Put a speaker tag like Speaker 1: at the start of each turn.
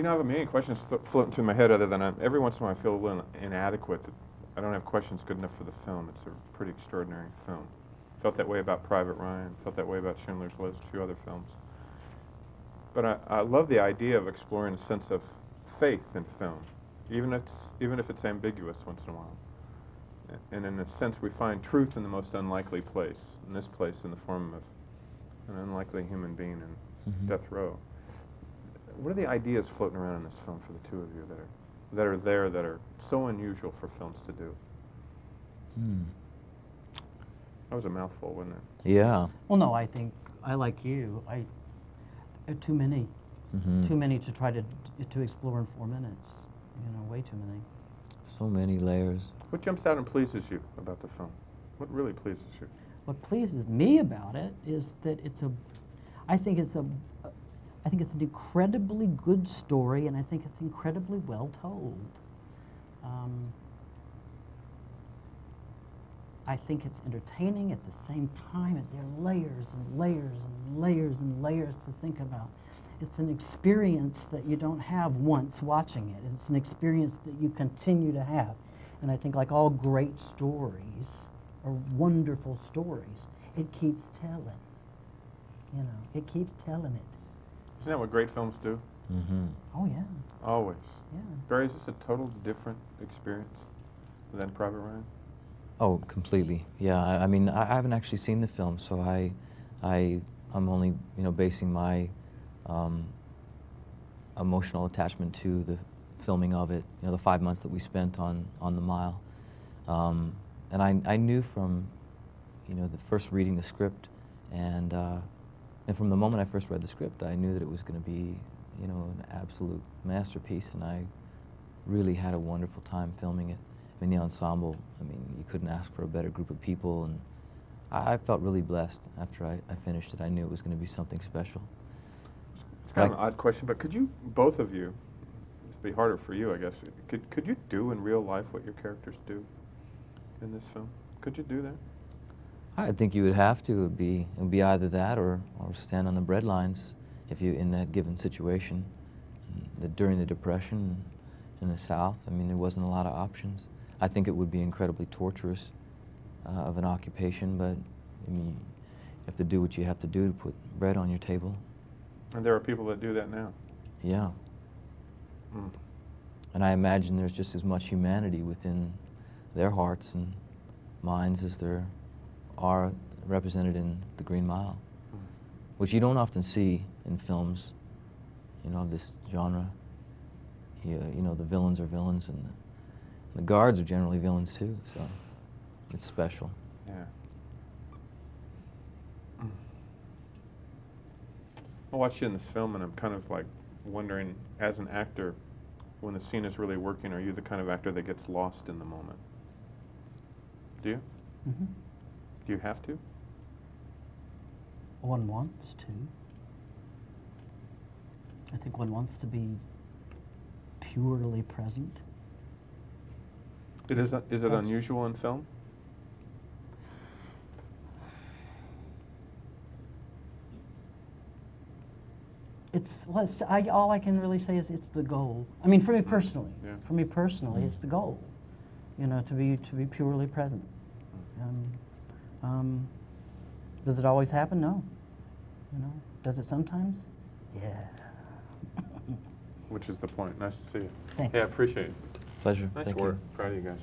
Speaker 1: You know, I have a million questions floating through my head other than every once in a while I feel a little inadequate. I don't have questions good enough for the film. It's a pretty extraordinary film. Felt that way about Private Ryan, felt that way about Schindler's List, a few other films. But I love the idea of exploring a sense of faith in film, even if it's ambiguous once in a while. And in a sense, we find truth in the most unlikely place, in this place in the form of an unlikely human being in death row. What are the ideas floating around in this film for the two of you that are so unusual for films to do? That was a mouthful, wasn't it?
Speaker 2: Yeah.
Speaker 3: Well, no, I think I like you. Too many, too many to try to explore in 4 minutes. You know, way too many.
Speaker 2: So many layers.
Speaker 1: What jumps out and pleases you about the film? What really pleases you?
Speaker 3: What pleases me about it is that I think it's an incredibly good story, and I think it's incredibly well told. I think it's entertaining at the same time, and there are layers and layers and layers and layers to think about. It's an experience that you don't have once watching it. It's an experience that you continue to have. And I think like all great stories, or wonderful stories, it keeps telling. You know, it keeps telling it.
Speaker 1: Isn't that what great films do?
Speaker 3: Oh, yeah.
Speaker 1: Always.
Speaker 3: Yeah.
Speaker 1: Barry, is this a total different experience than Private Ryan?
Speaker 2: Oh, completely. Yeah. I mean, I haven't actually seen the film, so I'm only basing my emotional attachment to the filming of it. You know, the 5 months that we spent on the Mile, and I knew from the first reading the script, and from the moment I first read the script, I knew that it was going to be an absolute masterpiece, and I really had a wonderful time filming it. I mean, the ensemble, you couldn't ask for a better group of people, and I felt really blessed after I finished it. I knew it was going to be something special.
Speaker 1: It's kind of an odd question, but could you, both of you, it'd be harder for you, I guess, could you do in real life what your characters do in this film? Could you do that?
Speaker 2: I think you would have to. It would be either that or stand on the breadlines if you in that given situation. During the Depression in the South, there wasn't a lot of options. I think it would be incredibly torturous of an occupation, but you have to do what you have to do to put bread on your table.
Speaker 1: And there are people that do that now.
Speaker 2: Yeah. And I imagine there's just as much humanity within their hearts and minds as there are represented in the Green Mile, which you don't often see in films, of this genre. The villains are villains, and the guards are generally villains too, so it's special.
Speaker 1: Yeah. I watched you in this film, and I'm kind of like wondering, as an actor, when the scene is really working, are you the kind of actor that gets lost in the moment? Do you? Do you have to?
Speaker 3: One wants to. I think one wants to be purely present.
Speaker 1: Is it unusual in film?
Speaker 3: All I can really say is it's the goal. I mean, for me personally, it's the goal. To be purely present. Does it always happen? No. Does it sometimes? Yeah.
Speaker 1: Which is the point. Nice to see you.
Speaker 3: Thanks.
Speaker 1: Yeah, appreciate it.
Speaker 2: Pleasure.
Speaker 1: Nice
Speaker 2: Thank
Speaker 1: work.
Speaker 2: you.
Speaker 1: Proud of you guys.